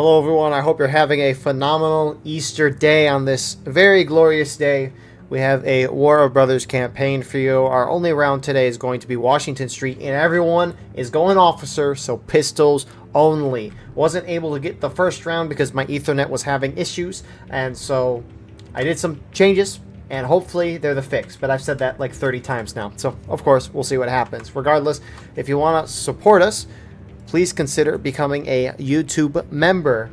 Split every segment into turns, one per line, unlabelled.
Hello everyone, I hope you're having a phenomenal Easter day on this very glorious day. We have a War of Brothers campaign for you. Our only round today is going to be Washington Street, and everyone is going officer, so pistols only. Wasn't able to get the first round because my Ethernet was having issues, and so I did some changes, and hopefully they're the fix. But I've said that like 30 times now, so of course we'll see what happens. Regardless, if you want to support us, please consider becoming a YouTube member.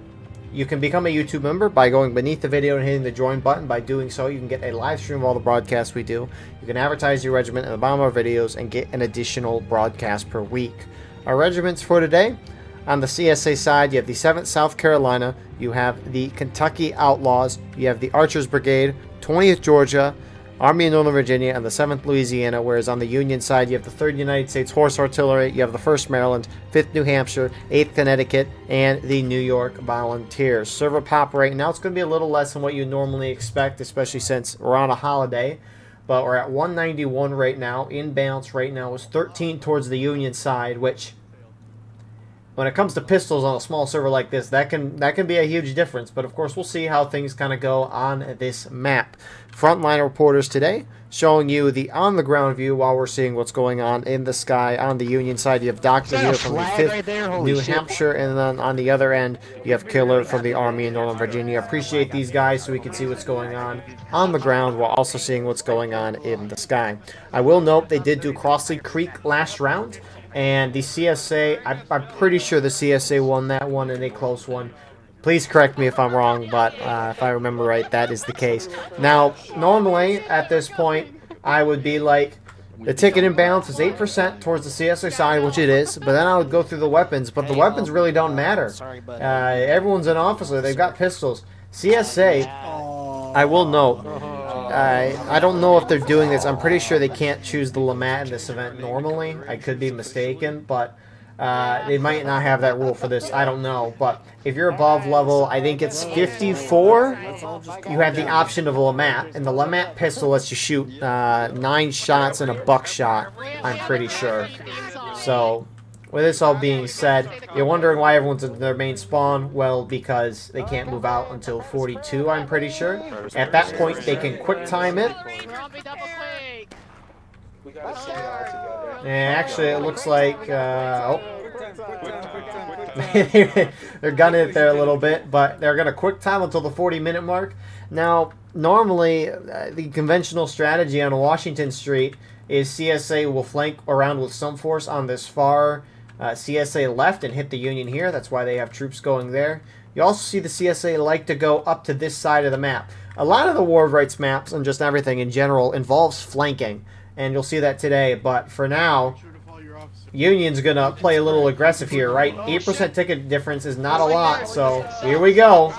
You can become a YouTube member by going beneath the video and hitting the join button. By doing so, you can get a live stream of all the broadcasts we do. You can advertise your regiment in the bottom of our videos and get an additional broadcast per week. Our regiments for today, on the CSA side, you have the 7th South Carolina, you have the Kentucky Outlaws, you have the Archers Brigade, 20th Georgia, Army of Northern Virginia, and the 7th Louisiana, whereas on the Union side, you have the 3rd United States Horse Artillery, you have the 1st Maryland, 5th New Hampshire, 8th Connecticut, and the New York Volunteers. Server pop right now, it's going to be a little less than what you normally expect, especially since we're on a holiday, but we're at 191 right now. In balance right now is 13 towards the Union side, which, when it comes to pistols on a small server like this, that can be a huge difference. But of course, we'll see how things kind of go on this map. Frontline reporters today showing you the on-the-ground view while we're seeing what's going on in the sky. On the Union side, you have Doctor here from the 5th New Hampshire, and then on the other end, you have Killer from the Army in Northern Virginia. Appreciate these guys so we can see what's going on the ground while also seeing what's going on in the sky. I will note they did do Crossley Creek last round. And the CSA, I'm pretty sure the CSA won that one in a close one. Please correct me if I'm wrong, but if I remember right, that is the case. Now, normally, at this point, I would be like, the ticket imbalance is 8% towards the CSA side, which it is, but then I would go through the weapons, but the weapons really don't matter. Everyone's an officer, they've got pistols. CSA, I will note, I don't know if they're doing this. I'm pretty sure they can't choose the LeMat in this event normally. I could be mistaken, but they might not have that rule for this. I don't know. But if you're above level, I think it's 54, you have the option of a LeMat. And the LeMat pistol lets you shoot 9 shots and a buckshot, I'm pretty sure. So, with this all being said, you're wondering why everyone's in their main spawn. Well, because they can't move out until 42, I'm pretty sure. At that point, they can quick time it. And actually, it looks like, oh. They're gunning it there a little bit, but they're going to quick time until the 40-minute mark. Now, normally, the conventional strategy on Washington Street is CSA will flank around with some force on this far CSA left and hit the Union here. That's why they have troops going there. You also see the CSA like to go up to this side of the map. A lot of the War of Rights maps and just everything in general involves flanking, and you'll see that today. But for now, Union's going to play a little aggressive here, right? 8% ticket difference is not a lot, so here we go.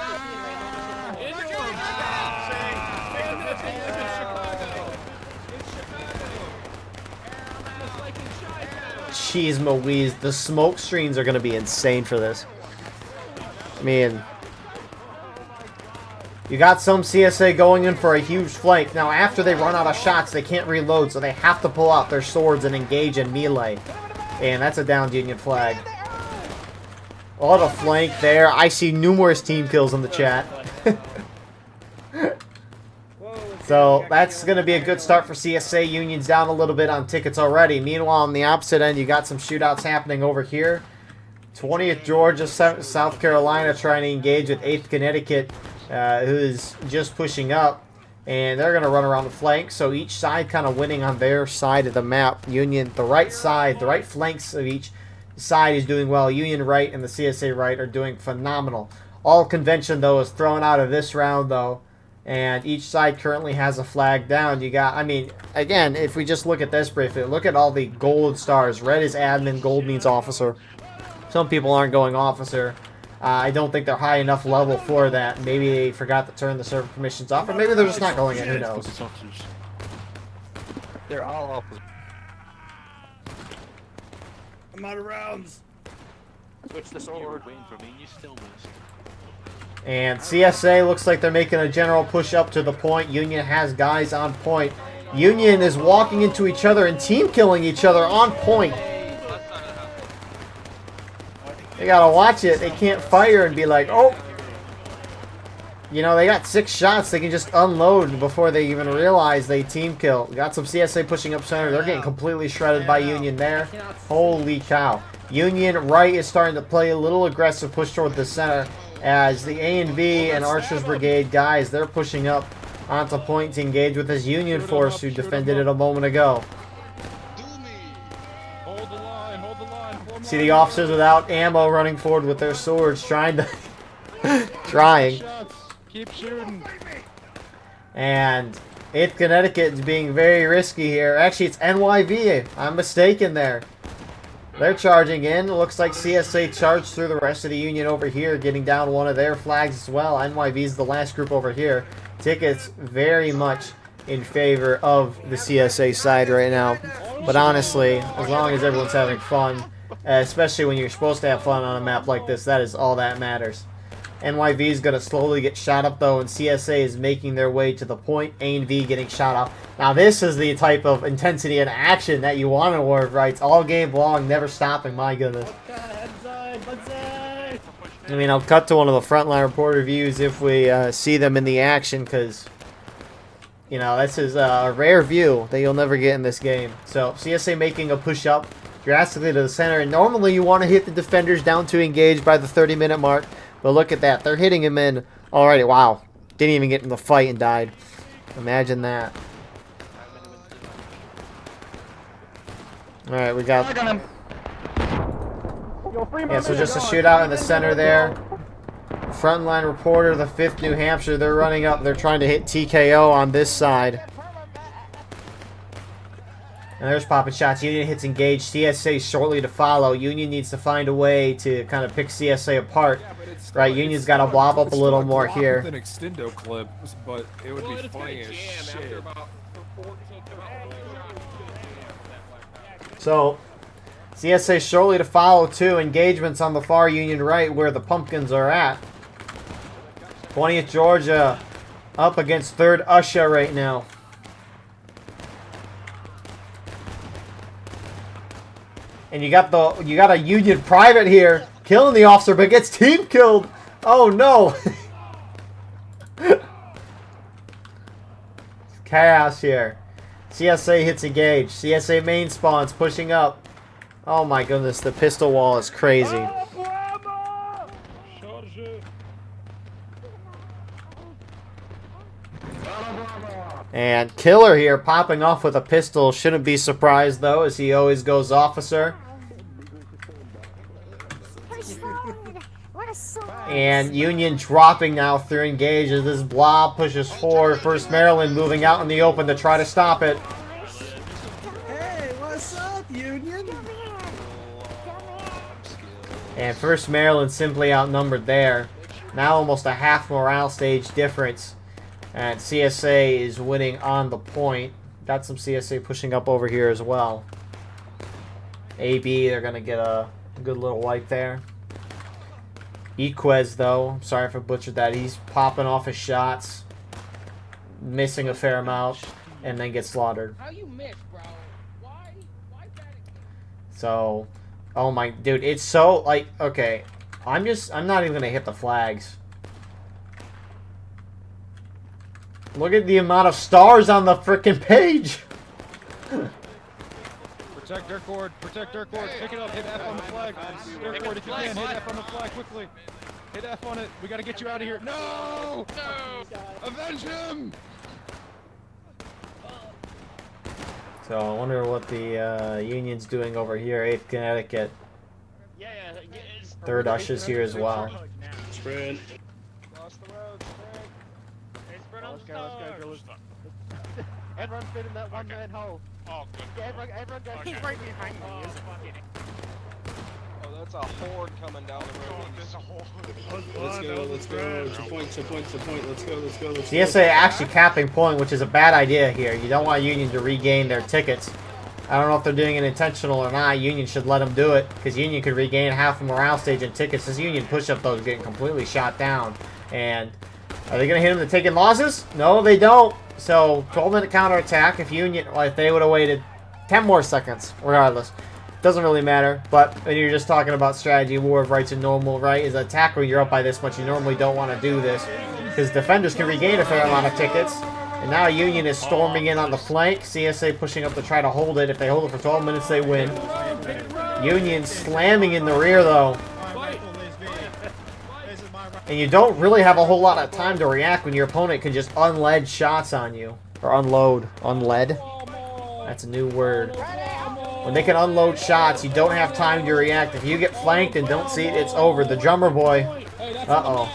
Jeez Louise, the smoke screens are going to be insane for this. I mean, you got some CSA going in for a huge flank. Now, after they run out of shots, they can't reload, so they have to pull out their swords and engage in melee. And that's a downed Union flag. A lot of flank there. I see numerous team kills in the chat. So that's going to be a good start for CSA. Union's down a little bit on tickets already. Meanwhile, on the opposite end, you got some shootouts happening over here. 20th Georgia, South Carolina trying to engage with 8th Connecticut, who is just pushing up. And they're going to run around the flank. So each side kind of winning on their side of the map. Union, the right side, the right flanks of each side is doing well. Union right and the CSA right are doing phenomenal. All convention, though, is thrown out of this round, though. And each side currently has a flag down. You got, I mean, again, if we just look at this briefly, look at all the gold stars. Red is admin, gold means officer. Some people aren't going officer. I don't think they're high enough level for that. Maybe they forgot to turn the server permissions off, or maybe they're just not going in. Who knows?
They're all officers.
I'm out of rounds.
Switch the sword. Waiting for me. You still miss.
And CSA looks like they're making a general push up to the point. Union has guys on point. Union is walking into each other and team killing each other on point. gotta watch it. They can't fire and be like, oh. You know, they got 6 shots. They can just unload before they even realize they team kill. Got some CSA pushing up center. They're getting completely shredded by Union there. Holy cow. Union right is starting to play a little aggressive push toward the center as the A and V and Archer's Brigade guys, they're pushing up onto point to engage with this Union force who defended it a moment ago. See the officers without ammo running forward with their swords trying to... trying.
Keep shooting.
And 8th Connecticut is being very risky here. Actually, it's NYV. I'm mistaken there. They're charging in. It looks like CSA charged through the rest of the Union over here, getting down one of their flags as well. NYV is the last group over here. Tickets very much in favor of the CSA side right now. But honestly, as long as everyone's having fun, especially when you're supposed to have fun on a map like this, that is all that matters. NYV is going to slowly get shot up, though, and CSA is making their way to the point. A and V getting shot up. Now, this is the type of intensity and action that you want in War of Rights. All game long, never stopping, my goodness. I mean, I'll cut to one of the frontline reporter views if we see them in the action, because, you know, this is a rare view that you'll never get in this game. So, CSA making a push-up drastically to the center, and normally you want to hit the defenders down to engage by the 30-minute mark. But look at that. They're hitting him in already. Wow. Didn't even get in the fight and died. Imagine that. Alright, we got... Yeah, so just a shootout in the center there. Frontline reporter, the 5th New Hampshire. They're running up. They're trying to hit TKO on this side. And there's popping shots. Union hits engage. CSA shortly to follow. Union needs to find a way to kind of pick CSA apart. Right, Union's got to blob up a little more here.
An extendo clip, but it would be funny as shit.
So, CSA shortly to follow too. Engagements on the far Union right where the pumpkins are at. 20th Georgia up against 3rd Usha right now. And you got a Union private here killing the officer, but gets team killed. Oh no! Chaos here. CSA hits engage. CSA main spawns pushing up. Oh my goodness, the pistol wall is crazy. And Killer here popping off with a pistol. Shouldn't be surprised though, as he always goes officer. And Union dropping now through engage as this blob pushes forward. First Maryland moving out in the open to try to stop it.
Hey, what's up, Union?
And First Maryland simply outnumbered there. Now almost a half morale stage difference. And CSA is winning on the point. Got some CSA pushing up over here as well. AB, they're going to get a good little wipe there. Equez, though, I'm sorry if I butchered that. He's popping off his shots, missing a fair amount, and then gets slaughtered.
How you miss, bro? Why
So, oh my, dude, it's so, like, okay. I'm not even going to hit the flags. Look at the amount of stars on the frickin' page.
Protect Dirkord, protect Dirkord, pick it up, hit F on the flag. Dirkord, if you can, hit F on the flag quickly. Hit F on it, we gotta get you out of here. No! No! Avenge him!
So I wonder what the Union's doing over here. 8th Connecticut.
Yeah.
3rd Usha's here as well.
Spread.
Cross the road, spread. Hey, spread on the stars. Everyone fit in that one man hole.
Oh, good.
Yeah, everyone got He's right behind me.
Oh, that's a horde coming down the road.
There's a whole...
Let's go. To point. Let's go.
CSA actually capping point, which is a bad idea here. You don't want Union to regain their tickets. I don't know if they're doing it intentional or not. Union should let them do it, because Union could regain half a morale stage in tickets. This Union push-up, though, is getting completely shot down. And are they going to hit him to taking losses? No, they don't. So, 12-minute counterattack. If Union, like, they would have waited 10 more seconds, regardless. Doesn't really matter. But when you're just talking about strategy, war of rights, and normal, right? As an attacker, you're up by this much. You normally don't want to do this. Because defenders can regain a fair amount of tickets. And now Union is storming in on the flank. CSA pushing up to try to hold it. If they hold it for 12 minutes, they win. Union slamming in the rear, though. And you don't really have a whole lot of time to react when your opponent can just unlead shots on you. Or unload. Unlead? That's a new word. When they can unload shots, you don't have time to react. If you get flanked and don't see it, it's over. The drummer boy. Uh-oh.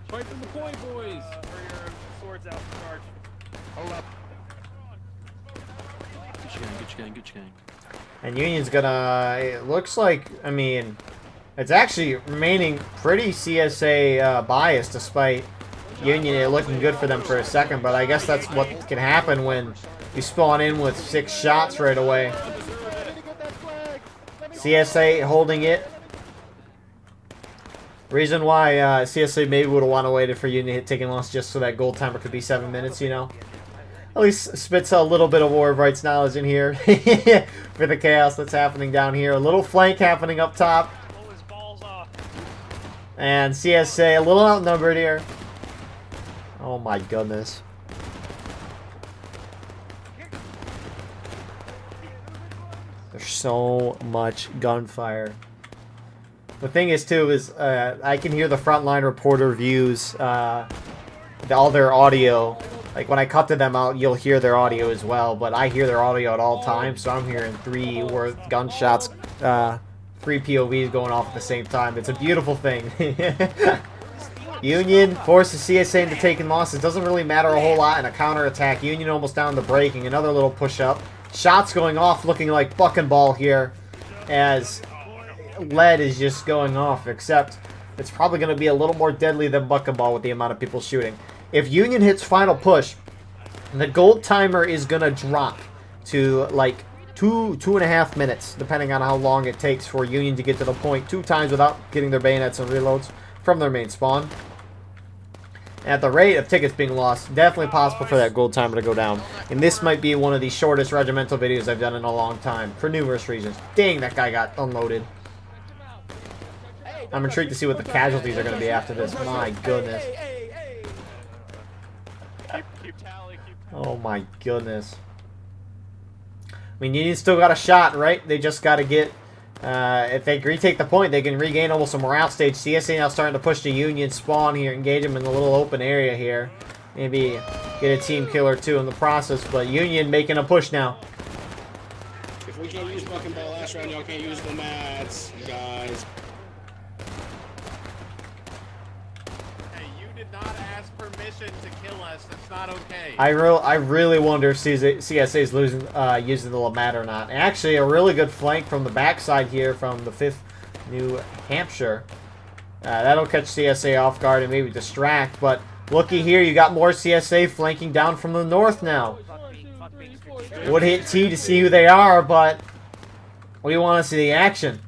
Fight from the point, boys.
For your swords out, charge.
Hold up.
Good gang.
And Union's gonna... It looks like... I mean... It's actually remaining pretty CSA biased, despite Union it looking good for them for a second. But I guess that's what can happen when you spawn in with 6 shots right away. CSA holding it. Reason why CSA maybe would have wanted to wait for Union to hit taking loss just so that gold timer could be 7 minutes, you know. At least spits a little bit of War of Rights knowledge in here for the chaos that's happening down here. A little flank happening up top. And CSA a little outnumbered here. Oh my goodness. There's so much gunfire. The thing is too is I can hear the frontline reporter views all their audio. Like when I cut to them out, you'll hear their audio as well. But I hear their audio at all times, so I'm hearing 3 worth gunshots. 3 POVs going off at the same time. It's a beautiful thing. Union forces CSA into taking losses. Doesn't really matter a whole lot in a counterattack. Union almost down to breaking. Another little push-up. Shots going off, looking like bucking ball here. As lead is just going off. Except it's probably going to be a little more deadly than bucking ball with the amount of people shooting. If Union hits final push, the gold timer is going to drop to like 2.5 minutes, depending on how long it takes for Union to get to the point 2 times without getting their bayonets and reloads from their main spawn. And at the rate of tickets being lost, definitely possible for that gold timer to go down. And this might be one of the shortest regimental videos I've done in a long time, for numerous reasons. Dang, that guy got unloaded. I'm intrigued to see what the casualties are going to be after this. My goodness. Oh my goodness. I mean, Union still got a shot, right? They just got to get... if they retake the point, they can regain almost a morale stage. CSA now starting to push the Union spawn here, engage them in the little open area here. Maybe get a team kill or 2 in the process, but Union making a push now.
If we can't use bucking ball last round, y'all can't use the mats, guys.
Hey, you did not ask permission to kill us. That's not okay.
I really wonder if CSA is losing, using the Lamat or not. And actually, a really good flank from the backside here from the 5th New Hampshire. That'll catch CSA off guard and maybe distract. But looky here, you got more CSA flanking down from the north now. Would hit T to see who they are, but we want to see the action.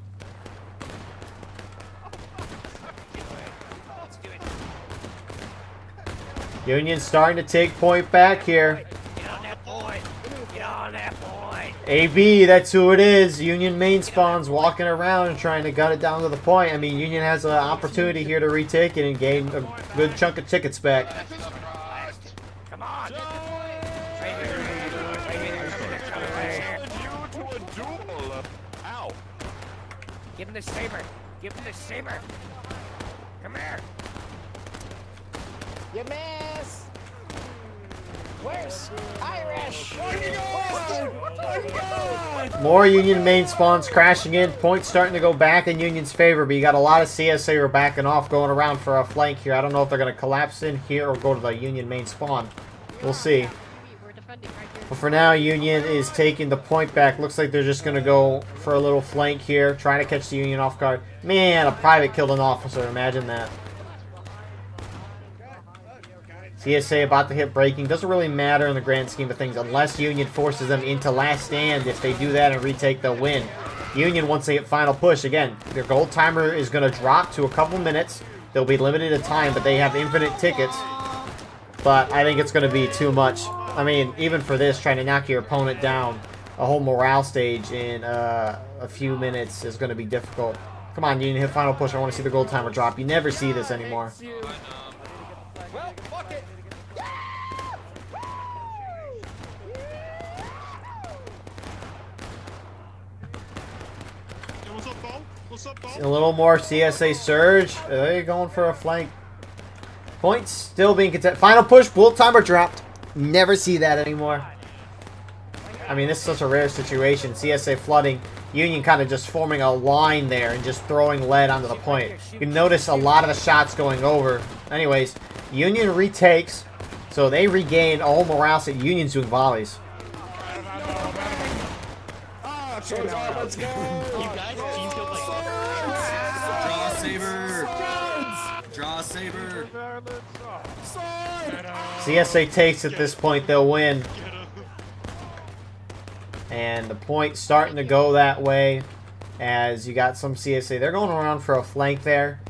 Union starting to take point back here.
Get on that point. Get on that point.
AB, that's who it is. Union main spawns walking around and trying to gut it down to the point. I mean, Union has an opportunity here to retake it and gain a good chunk of tickets back.
Come on.
Ow.
Give him the saber. Give him the saber. Come here. You miss. Where's Irish?
More Union main spawns crashing in. Points starting to go back in Union's favor, but you got a lot of CSA who are backing off, going around for a flank here. I don't know if they're going to collapse in here or go to the Union main spawn. We'll see. But for now, Union is taking the point back. Looks like they're just going to go for a little flank here, trying to catch the Union off guard. Man, a private killed an officer. Imagine that. CSA about to hit breaking. Doesn't really matter in the grand scheme of things unless Union forces them into last stand. If they do that and retake the win. Union, once they hit final push, again, their gold timer is going to drop to a couple minutes. They'll be limited to time, but they have infinite tickets. But I think it's going to be too much. I mean, even for this, trying to knock your opponent down a whole morale stage in a few minutes is going to be difficult. Come on, Union, hit final push. I want to see the gold timer drop. You never see this anymore.
Well, fuck it.
A little more CSA surge. They're going for a flank. Points still being contested. Final push. Gold timer dropped. Never see that anymore. I mean, this is such a rare situation. CSA flooding. Union kind of just forming a line there and just throwing lead onto the point. You can notice a lot of the shots going over. Anyways, Union retakes. So they regain all morale set. Union's doing volleys.
Let's go.
Draw saber. Draw saber.
CSA takes at this point, they'll win. And the point's starting to go that way as you got some CSA. They're going around for a flank there.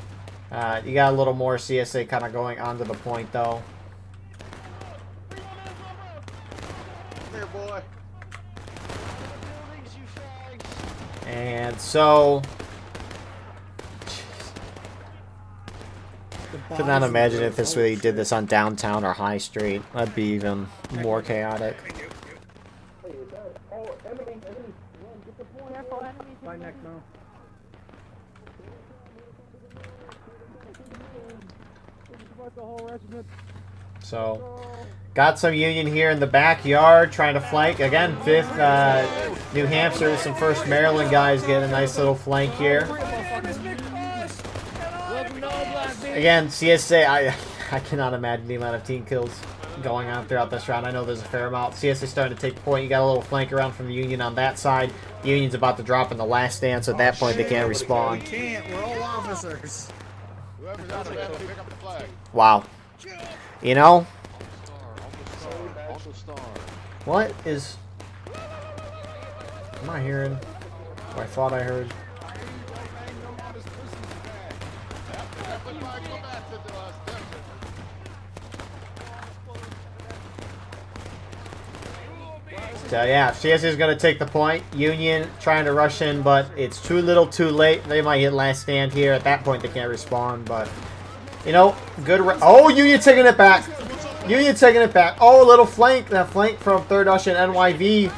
You got a little more CSA kind of going onto the point, though.
Here, boy.
And so... Could not imagine if this really did this on downtown or High Street. That'd be even more chaotic. So, got some Union here in the backyard trying to flank. Again, 5th New Hampshire, some 1st Maryland guys get a nice little flank here. Again, CSA, I cannot imagine the amount of team kills going on throughout this round. I know there's a fair amount. CSA starting to take point. You got a little flank around from the Union on that side. The Union's about to drop in the last stand, so at that point they can't respawn.
We can't. We're all officers.
Whoever's out of bed, pick up the flag.
Wow. You know,
Also star.
what is... Am I hearing what I thought I heard? So yeah, CSA is going to take the point. Union trying to rush in, but it's too little too late. They might hit last stand here. At that point, they can't respond, but... You know, good... Oh, Union taking it back. Union taking it back. Oh, a little flank. That flank from 3rd Ush and NYV.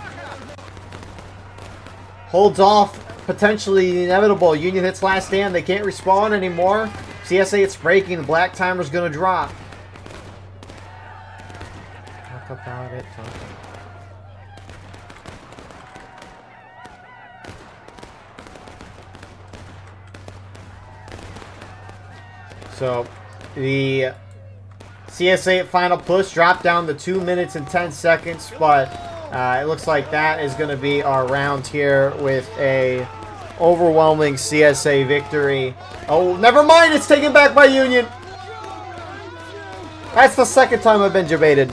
Holds off potentially the inevitable. Union hits last stand. They can't respawn anymore. CSA, it's breaking. The black timer's going to drop. Talk about it. Talk about it. So, the CSA final push dropped down to 2 minutes and 10 seconds, but it looks like that is going to be our round here with a overwhelming CSA victory. Oh, never mind, it's taken back by Union. That's the 2nd time I've been debated.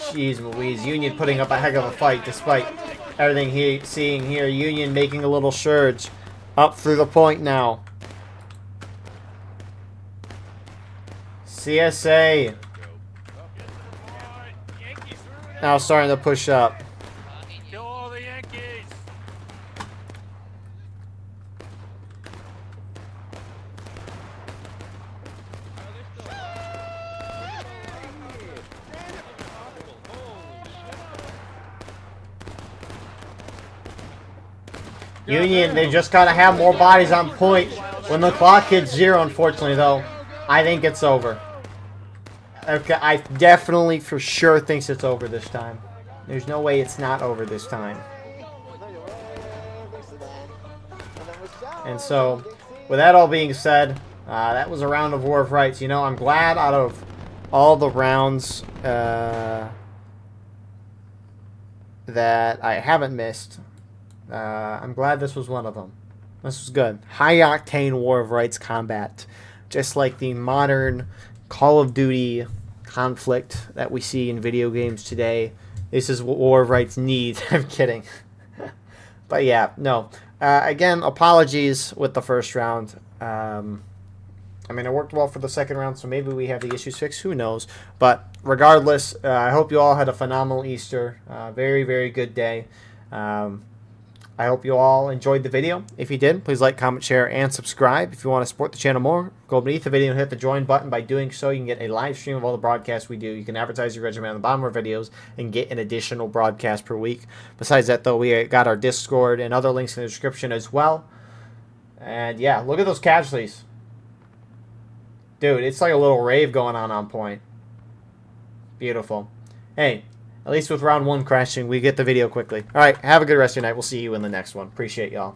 Jeez Louise, Union putting up a heck of a fight despite everything seeing here. Union making a little surge up through the point now. CSA now starting to push up.
Kill all the Yankees.
Union, they just gotta have more bodies on point. When the clock hits 0, unfortunately, though, I think it's over. Okay, I definitely, for sure, thinks it's over this time. There's no way it's not over this time. And so, with that all being said, that was a round of War of Rights. You know, I'm glad out of all the rounds that I haven't missed, I'm glad this was one of them. This was good. High-octane War of Rights combat. Just like the modern Call of Duty conflict that we see in video games today. This is what War of Rights needs. I'm kidding. But yeah, no. Again, apologies with the first round. I'm I mean, it worked well for the second round, so maybe we have the issues fixed. Who knows? But regardless, I hope you all had a phenomenal Easter. Very, very good day. I hope you all enjoyed the video. If you did, please like, comment, share, and subscribe. If you want to support the channel more, go beneath the video and hit the join button. By doing so, you can get a live stream of all the broadcasts we do. You can advertise your resume on the bottom of our videos and get an additional broadcast per week. Besides that, though, we got our Discord and other links in the description as well. And yeah, look at those casualties. Dude, it's like a little rave going on point. Beautiful. Hey, at least with round 1 crashing, we get the video quickly. Alright, have a good rest of your night. We'll see you in the next one. Appreciate y'all.